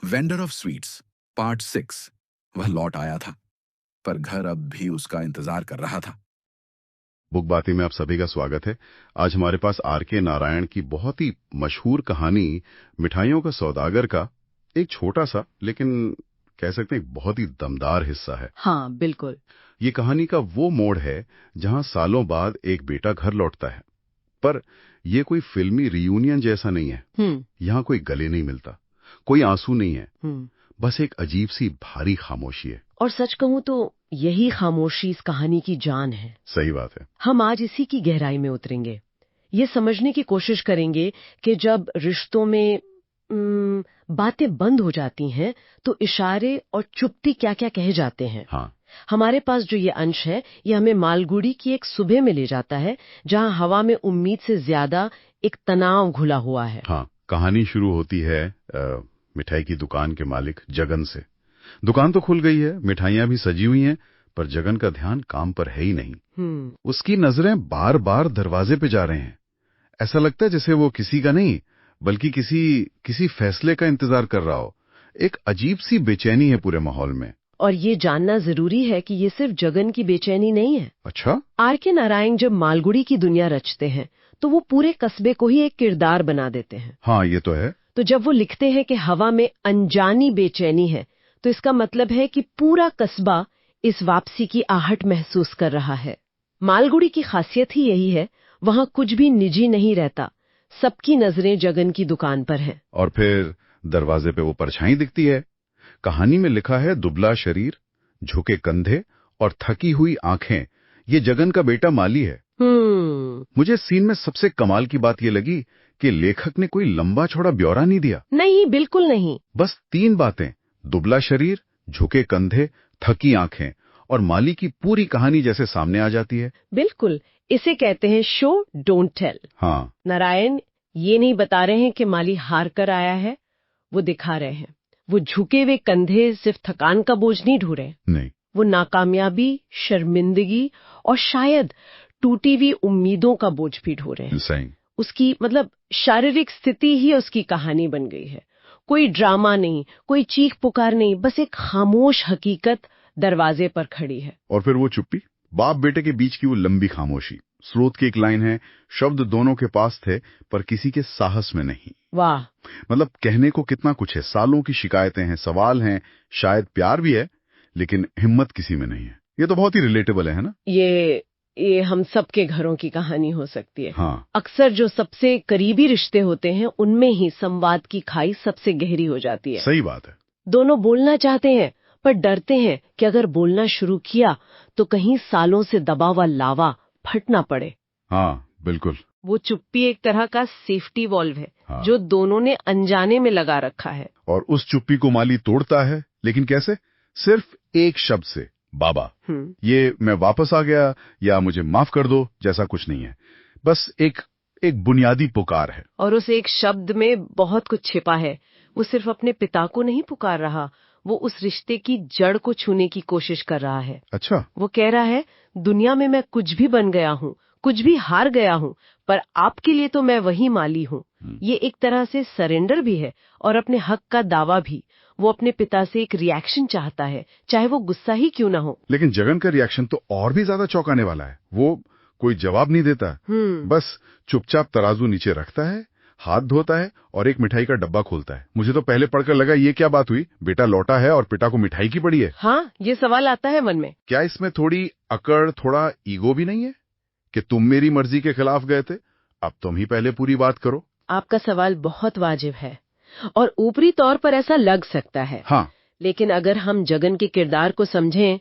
Vendor of sweets part 6। वह लौट आया था, पर घर अब भी उसका इंतजार कर रहा था। बुक बाती में आप सभी का स्वागत है। आज हमारे पास आर.के. नारायण की बहुत ही मशहूर कहानी मिठाइयों का सौदागर का एक छोटा सा लेकिन कह सकते हैं एक बहुत ही दमदार हिस्सा है। हाँ, बिल्कुल। ये कहानी का वो मोड़ है जहां सालों बाद एक बेटा घर लौटता है, पर यह कोई फिल्मी रियूनियन जैसा नहीं है। यहाँ कोई गले नहीं मिलता, कोई आंसू नहीं है, बस एक अजीब सी भारी खामोशी है। और सच कहूँ तो यही खामोशी इस कहानी की जान है। सही बात है। हम आज इसी की गहराई में उतरेंगे, ये समझने की कोशिश करेंगे कि जब रिश्तों में बातें बंद हो जाती हैं तो इशारे और चुप्पी क्या क्या कहे जाते हैं। हाँ, हमारे पास जो ये अंश है ये हमें मालगुड़ी की एक सुबह में ले जाता है जहाँ हवा में उम्मीद से ज्यादा एक तनाव घुला हुआ है। हाँ, कहानी शुरू होती है मिठाई की दुकान के मालिक जगन से। दुकान तो खुल गई है, मिठाइयां भी सजी हुई हैं, पर जगन का ध्यान काम पर है ही नहीं। उसकी नजरें बार बार दरवाजे पे जा रहे हैं। ऐसा लगता है जैसे वो किसी का नहीं बल्कि किसी फैसले का इंतजार कर रहा हो। एक अजीब सी बेचैनी है पूरे माहौल में। और ये जानना जरूरी है कि ये सिर्फ जगन की बेचैनी नहीं है। अच्छा? आर.के. नारायण जब मालगुड़ी की दुनिया रचते हैं तो वो पूरे कस्बे को ही एक किरदार बना देते हैं। हाँ, ये तो है। तो जब वो लिखते हैं कि हवा में अनजानी बेचैनी है तो इसका मतलब है कि पूरा कस्बा इस वापसी की आहट महसूस कर रहा है। मालगुड़ी की खासियत ही यही है, वहाँ कुछ भी निजी नहीं रहता, सबकी नजरें जगन की दुकान पर हैं। और फिर दरवाजे पे वो परछाई दिखती है। कहानी में लिखा है दुबला शरीर, झुके कंधे और थकी हुई आंखें। ये जगन का बेटा माली है। मुझे सीन में सबसे कमाल की बात ये लगी कि लेखक ने कोई लंबा चौड़ा ब्यौरा नहीं दिया। नहीं, बिल्कुल नहीं। बस 3 बातें, दुबला शरीर, झुके कंधे, थकी आंखें, और माली की पूरी कहानी जैसे सामने आ जाती है। बिल्कुल, इसे कहते हैं शो डोंट टेल। हाँ, नारायण ये नहीं बता रहे हैं कि माली हार कर आया है, वो दिखा रहे हैं वो झुके हुए कंधे सिर्फ थकान का बोझ नहीं ढो रहे। नहीं, वो नाकामयाबी, शर्मिंदगी और शायद टूटी हुई उम्मीदों का बोझ भी ढो रहे हैं। सही। उसकी मतलब शारीरिक स्थिति ही उसकी कहानी बन गई है। कोई ड्रामा नहीं, कोई चीख पुकार नहीं, बस एक खामोश हकीकत दरवाजे पर खड़ी है। और फिर वो चुप्पी, बाप बेटे के बीच की वो लंबी खामोशी। स्रोत की एक लाइन है, शब्द दोनों के पास थे पर किसी के साहस में नहीं। वाह! मतलब कहने को कितना कुछ है, सालों की शिकायतें हैं, सवाल हैं, शायद प्यार भी है, लेकिन हिम्मत किसी में नहीं है। ये तो बहुत ही रिलेटेबल है ना? ये हम सबके घरों की कहानी हो सकती है। हाँ, अक्सर जो सबसे करीबी रिश्ते होते हैं उनमें ही संवाद की खाई सबसे गहरी हो जाती है। सही बात है। दोनों बोलना चाहते हैं पर डरते हैं कि अगर बोलना शुरू किया तो कहीं सालों से दबा हुआ लावा फट ना पड़े। हाँ, बिल्कुल। वो चुप्पी एक तरह का सेफ्टी वॉल्व है। हाँ। जो दोनों ने अनजाने में लगा रखा है। और उस चुप्पी को माली तोड़ता है, लेकिन कैसे? सिर्फ एक शब्द से, बाबा। ये मैं वापस आ गया या मुझे माफ कर दो जैसा कुछ नहीं है, बस एक बुनियादी पुकार है। और उस एक शब्द में बहुत कुछ छिपा है। वो सिर्फ अपने पिता को नहीं पुकार रहा, वो उस रिश्ते की जड़ को छूने की कोशिश कर रहा है। अच्छा। वो कह रहा है, दुनिया में मैं कुछ भी बन गया हूँ, कुछ भी हार गया हूँ, पर आपके लिए तो मैं वही माली हूँ। ये एक तरह से सरेंडर भी है और अपने हक का दावा भी। वो अपने पिता से एक रिएक्शन चाहता है, चाहे वो गुस्सा ही क्यों ना हो। लेकिन जगन का रिएक्शन तो और भी ज्यादा चौंकाने वाला है। वो कोई जवाब नहीं देता, बस चुपचाप तराजू नीचे रखता है, हाथ धोता है और एक मिठाई का डब्बा खोलता है। मुझे तो पहले पढ़कर लगा ये क्या बात हुई, बेटा लौटा है और पिता को मिठाई की पड़ी है। हाँ, ये सवाल आता है मन में। क्या इसमें थोड़ी अकड़, थोड़ा ईगो भी नहीं है कि तुम मेरी मर्जी के खिलाफ गए थे, अब तुम ही पहले पूरी बात करो? आपका सवाल बहुत वाजिब है और ऊपरी तौर पर ऐसा लग सकता है। हाँ, लेकिन अगर हम जगन के किरदार को समझें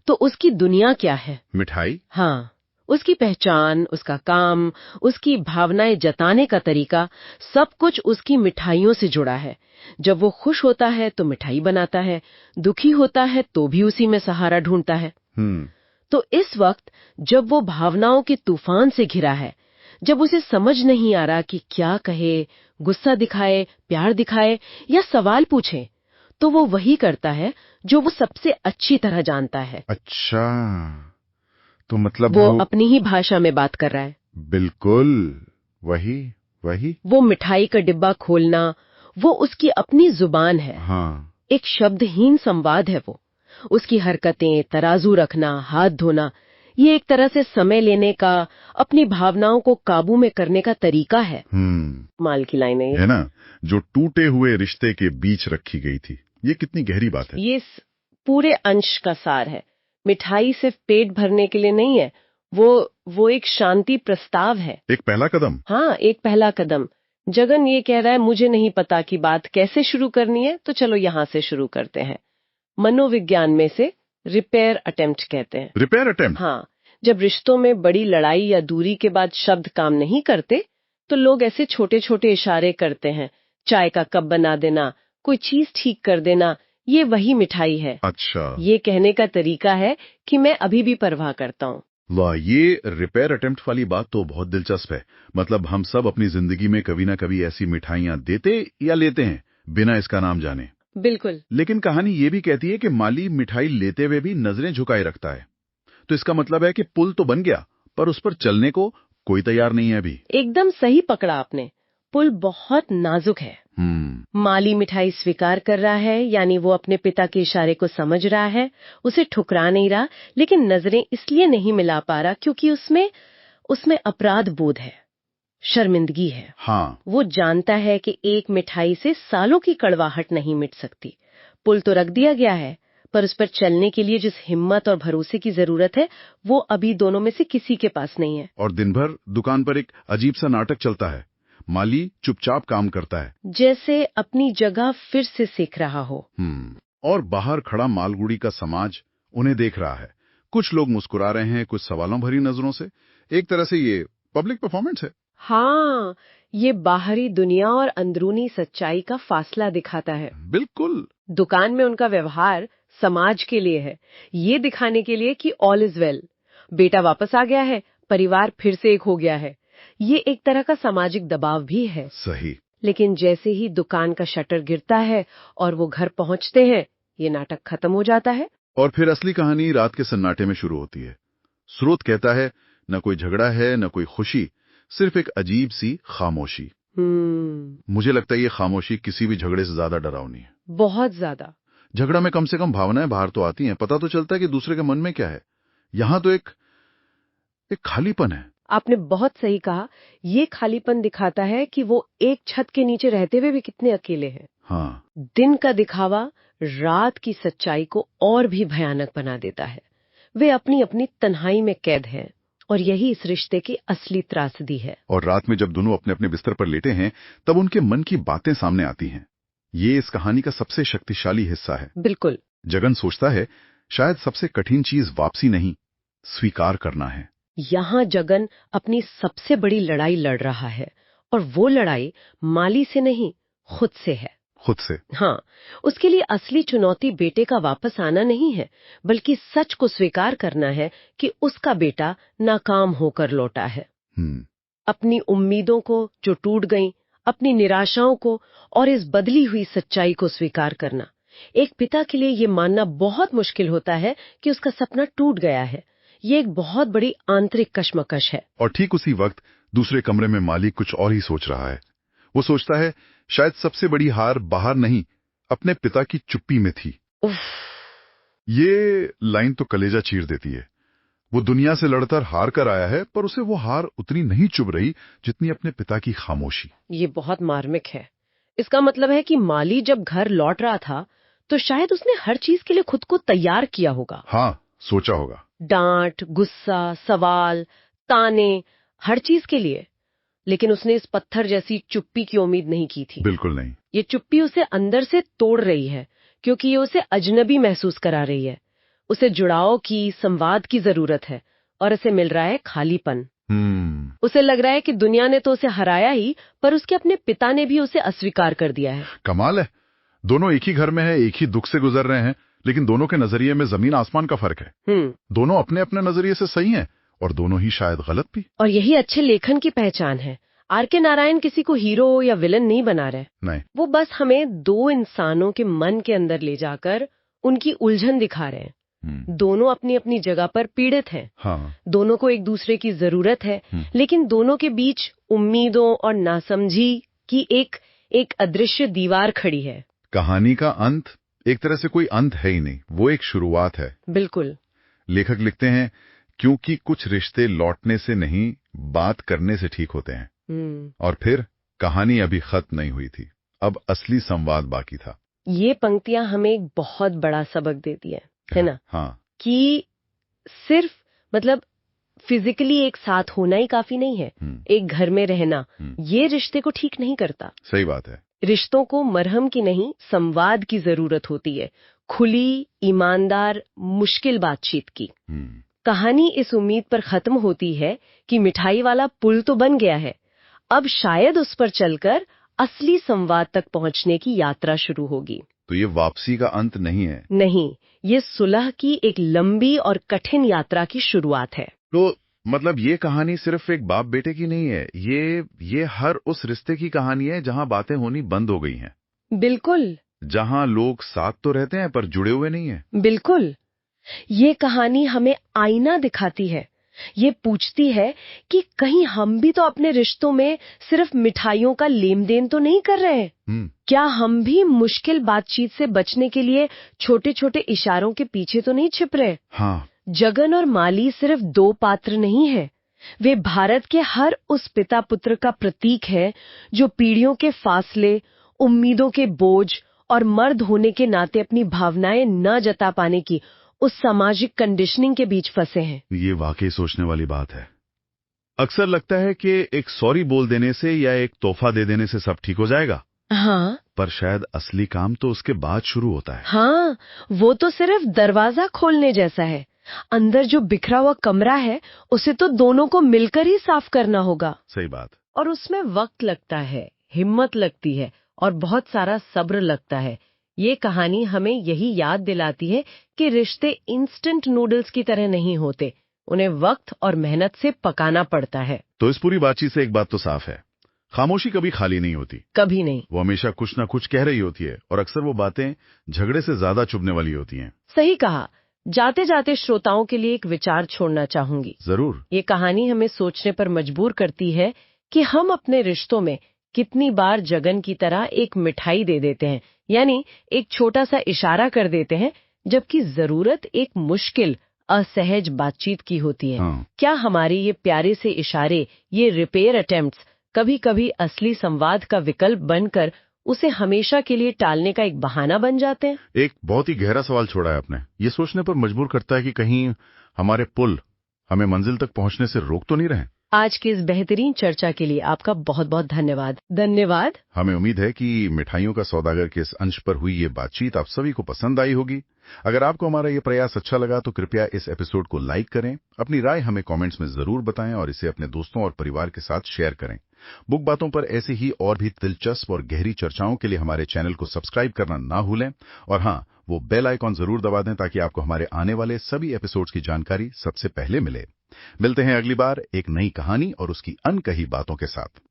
तो उसकी दुनिया क्या है? मिठाई। हाँ, उसकी पहचान, उसका काम, उसकी भावनाएं जताने का तरीका, सब कुछ उसकी मिठाइयों से जुड़ा है। जब वो खुश होता है तो मिठाई बनाता है, दुखी होता है तो भी उसी में सहारा ढूंढता है। तो इस वक्त जब वो भावनाओं के तूफान से घिरा है, जब उसे समझ नहीं आ रहा कि क्या कहे, गुस्सा दिखाए, प्यार दिखाए या सवाल पूछे, तो वो वही करता है जो वो सबसे अच्छी तरह जानता है। अच्छा, तो मतलब वो अपनी ही भाषा में बात कर रहा है। बिल्कुल वही। वो मिठाई का डिब्बा खोलना, वो उसकी अपनी जुबान है। हाँ, एक शब्दहीन संवाद है वो। उसकी हरकतें, तराजू रखना, हाथ धोना, ये एक तरह से समय लेने का, अपनी भावनाओं को काबू में करने का तरीका है। माल की लाइन है ये। है ना, जो टूटे हुए रिश्ते के बीच रखी गई थी। ये कितनी गहरी बात है। ये पूरे अंश का सार है। मिठाई सिर्फ पेट भरने के लिए नहीं है, वो एक शांति प्रस्ताव है। एक पहला कदम। हाँ, एक पहला कदम। जगन ये कह रहा है, मुझे नहीं पता कि बात कैसे शुरू करनी है, तो चलो यहाँ से शुरू करते हैं। मनोविज्ञान में से रिपेयर अटेम्प्ट कहते हैं। Repair attempt? हाँ, जब रिश्तों में बड़ी लड़ाई या दूरी के बाद शब्द काम नहीं करते, तो लोग ऐसे छोटे छोटे इशारे करते हैं। चाय का कप बना देना, कोई चीज ठीक कर देना, ये वही मिठाई है। अच्छा, ये कहने का तरीका है कि मैं अभी भी परवाह करता हूँ। वाह, ये रिपेयर अटेम्प्ट वाली बात तो बहुत दिलचस्प है। मतलब हम सब अपनी जिंदगी में कभी ना कभी ऐसी मिठाइयाँ देते या लेते हैं, बिना इसका नाम जाने। बिल्कुल। लेकिन कहानी ये भी कहती है कि माली मिठाई लेते हुए भी नजरें झुकाए रखता है। तो इसका मतलब है कि पुल तो बन गया, पर उस पर चलने को कोई तैयार नहीं है अभी। एकदम सही पकड़ा आपने। पुल बहुत नाजुक है। माली मिठाई स्वीकार कर रहा है, यानी वो अपने पिता के इशारे को समझ रहा है, उसे ठुकरा नहीं रहा, लेकिन नजरें इसलिए नहीं मिला पा रहा क्योंकि उसमें अपराध बोध है, शर्मिंदगी है। हाँ, वो जानता है कि एक मिठाई से सालों की कड़वाहट नहीं मिट सकती। पुल तो रख दिया गया है, पर उस पर चलने के लिए जिस हिम्मत और भरोसे की जरूरत है, वो अभी दोनों में से किसी के पास नहीं है। और दिन भर दुकान पर एक अजीब सा नाटक चलता है। माली चुपचाप काम करता है, जैसे अपनी जगह फिर से सीख रहा हो। और बाहर खड़ा मालगुड़ी का समाज उन्हें देख रहा है। कुछ लोग मुस्कुरा रहे हैं, कुछ सवालों भरी नजरों से। एक तरह से ये पब्लिक परफॉर्मेंस है। हाँ, ये बाहरी दुनिया और अंदरूनी सच्चाई का फासला दिखाता है। बिल्कुल। दुकान में उनका व्यवहार समाज के लिए है, ये दिखाने के लिए कि ऑल इज वेल। बेटा वापस आ गया है, परिवार फिर से एक हो गया है। ये एक तरह का सामाजिक दबाव भी है। सही। लेकिन जैसे ही दुकान का शटर गिरता है और वो घर पहुंचते हैं, ये नाटक खत्म हो जाता है। और फिर असली कहानी रात के सन्नाटे में शुरू होती है। स्रोत कहता है, न कोई झगड़ा है, न कोई खुशी, सिर्फ एक अजीब सी खामोशी। मुझे लगता है ये खामोशी किसी भी झगड़े से ज्यादा डरावनी है। बहुत ज्यादा। झगड़ा में कम से कम भावनाएं बाहर तो आती हैं, पता तो चलता है कि दूसरे के मन में क्या है। यहाँ तो एक खालीपन है। आपने बहुत सही कहा। ये खालीपन दिखाता है कि वो एक छत के नीचे रहते हुए भी कितने अकेले हैं। हाँ, दिन का दिखावा रात की सच्चाई को और भी भयानक बना देता है। वे अपनी अपनी तन्हाई में कैद हैं, और यही इस रिश्ते की असली त्रासदी है। और रात में जब दोनों अपने अपने बिस्तर पर लेटे हैं, तब उनके मन की बातें सामने आती हैं। ये इस कहानी का सबसे शक्तिशाली हिस्सा है। बिल्कुल। जगन सोचता है, शायद सबसे कठिन चीज वापसी नहीं, स्वीकार करना है। यहाँ जगन अपनी सबसे बड़ी लड़ाई लड़ रहा है, और वो लड़ाई माली से नहीं, खुद से है। खुद से। हाँ, उसके लिए असली चुनौती बेटे का वापस आना नहीं है, बल्कि सच को स्वीकार करना है कि उसका बेटा नाकाम होकर लौटा है। अपनी उम्मीदों को जो टूट गईं, अपनी निराशाओं को, और इस बदली हुई सच्चाई को स्वीकार करना। एक पिता के लिए ये मानना बहुत मुश्किल होता है कि उसका सपना टूट गया है। ये एक बहुत बड़ी आंतरिक कश्मकश है। और ठीक उसी वक्त दूसरे कमरे में मालिक कुछ और ही सोच रहा है। वो सोचता है, शायद सबसे बड़ी हार बाहर नहीं, अपने पिता की चुप्पी में थी। ये लाइन तो कलेजा चीर देती है। वो दुनिया से लड़कर हार कर आया है, पर उसे वो हार उतनी नहीं चुभ रही जितनी अपने पिता की खामोशी। ये बहुत मार्मिक है। इसका मतलब है कि माली जब घर लौट रहा था, तो शायद उसने हर चीज के लिए खुद को तैयार किया होगा। हाँ, सोचा होगा। डांट, गुस्सा, सवाल, ताने, हर चीज के लिए। लेकिन उसने इस पत्थर जैसी चुप्पी की उम्मीद नहीं की थी। बिल्कुल नहीं। ये चुप्पी उसे अंदर से तोड़ रही है, क्योंकि ये उसे अजनबी महसूस करा रही है। उसे जुड़ाव की, संवाद की जरूरत है, और उसे मिल रहा है खालीपन। उसे लग रहा है कि दुनिया ने तो उसे हराया ही, पर उसके अपने पिता ने भी उसे अस्वीकार कर दिया है। कमाल है, दोनों एक ही घर में है, एक ही दुख से गुजर रहे हैं, लेकिन दोनों के नजरिए में जमीन आसमान का फर्क है। दोनों अपने अपने नजरिए से सही हैं, और दोनों ही शायद गलत भी। और यही अच्छे लेखन की पहचान है। आर.के. नारायण किसी को हीरो या विलन नहीं बना रहे। नहीं, वो बस हमें दो इंसानों के मन के अंदर ले जाकर उनकी उलझन दिखा रहे हैं। दोनों अपनी अपनी जगह पर पीड़ित हैं। हाँ। दोनों को एक दूसरे की जरूरत है, लेकिन दोनों के बीच उम्मीदों और नासमझी की एक एक अदृश्य दीवार खड़ी है। कहानी का अंत एक तरह से कोई अंत है ही नहीं, वो एक शुरुआत है। बिल्कुल। लेखक लिखते हैं, क्योंकि कुछ रिश्ते लौटने से नहीं, बात करने से ठीक होते हैं। और फिर कहानी अभी खत्म नहीं हुई थी, अब असली संवाद बाकी था। ये पंक्तियां हमें एक बहुत बड़ा सबक देती है ना? हाँ। कि सिर्फ मतलब फिजिकली एक साथ होना ही काफी नहीं है, एक घर में रहना ये रिश्ते को ठीक नहीं करता। सही बात है। रिश्तों को मरहम की नहीं, संवाद की जरूरत होती है, खुली, ईमानदार, मुश्किल बातचीत की। कहानी इस उम्मीद पर खत्म होती है कि मिठाई वाला पुल तो बन गया है, अब शायद उस पर चलकर असली संवाद तक पहुंचने की यात्रा शुरू होगी। तो ये वापसी का अंत नहीं है। नहीं, ये सुलह की एक लंबी और कठिन यात्रा की शुरुआत है। तो मतलब ये कहानी सिर्फ एक बाप बेटे की नहीं है, ये हर उस रिश्ते की कहानी है जहां बातें होनी बंद हो गई हैं। बिल्कुल। जहां लोग साथ तो रहते हैं पर जुड़े हुए नहीं हैं। बिल्कुल। ये कहानी हमें आईना दिखाती है, ये पूछती है कि कहीं हम भी तो अपने रिश्तों में सिर्फ मिठाइयों का लेन देन तो नहीं कर रहे हैं? क्या हम भी मुश्किल बातचीत से बचने के लिए छोटे छोटे इशारों के पीछे तो नहीं छिप रहे? हाँ। जगन और माली सिर्फ दो पात्र नहीं है, वे भारत के हर उस पिता पुत्र का प्रतीक है जो पीढ़ियों के फासले, उम्मीदों के बोझ और मर्द होने के नाते अपनी भावनाएं न जता पाने की उस सामाजिक कंडीशनिंग के बीच फंसे हैं। ये वाकई सोचने वाली बात है। अक्सर लगता है कि एक सॉरी बोल देने से या एक तोहफा दे देने से सब ठीक हो जाएगा। हाँ, पर शायद असली काम तो उसके बाद शुरू होता है। हाँ, वो तो सिर्फ दरवाजा खोलने जैसा है। अंदर जो बिखरा हुआ कमरा है उसे तो दोनों को मिलकर ही साफ करना होगा। सही बात। और उसमें वक्त लगता है, हिम्मत लगती है और बहुत सारा सब्र लगता है। ये कहानी हमें यही याद दिलाती है कि रिश्ते इंस्टेंट नूडल्स की तरह नहीं होते, उन्हें वक्त और मेहनत से पकाना पड़ता है। तो इस पूरी बातचीत से एक बात तो साफ है, खामोशी कभी खाली नहीं होती। कभी नहीं। वो हमेशा कुछ ना कुछ कह रही होती है और अक्सर वो बातें झगड़े से ज्यादा चुभने वाली होती हैं। सही कहा। जाते जाते श्रोताओं के लिए एक विचार छोड़ना चाहूंगी। जरूर। ये कहानी हमें सोचने पर मजबूर करती है कि हम अपने रिश्तों में कितनी बार जगन की तरह एक मिठाई दे देते हैं, यानी एक छोटा सा इशारा कर देते हैं, जबकि जरूरत एक मुश्किल, असहज बातचीत की होती है। क्या हमारे ये प्यारे से इशारे, ये रिपेयर अटेम्प्ट्स कभी कभी असली संवाद का विकल्प बनकर उसे हमेशा के लिए टालने का एक बहाना बन जाते हैं? एक बहुत ही गहरा सवाल छोड़ा है आपने। ये सोचने पर मजबूर करता है कि कहीं हमारे पुल हमें मंजिल तक पहुंचने से रोक तो नहीं रहे। आज की इस बेहतरीन चर्चा के लिए आपका बहुत बहुत धन्यवाद। धन्यवाद। हमें उम्मीद है कि मिठाइयों का सौदागर के इस अंश पर हुई ये बातचीत आप सभी को पसंद आई होगी। अगर आपको हमारा ये प्रयास अच्छा लगा तो कृपया इस एपिसोड को लाइक करें, अपनी राय हमें कमेंट्स में जरूर बताएं और इसे अपने दोस्तों और परिवार के साथ शेयर करें। बुक बातों पर ऐसी ही और भी दिलचस्प और गहरी चर्चाओं के लिए हमारे चैनल को सब्सक्राइब करना ना भूलें और हाँ, वो बेल आइकॉन जरूर दबा दें ताकि आपको हमारे आने वाले सभी एपिसोड्स की जानकारी सबसे पहले मिले। मिलते हैं अगली बार एक नई कहानी और उसकी अनकही बातों के साथ।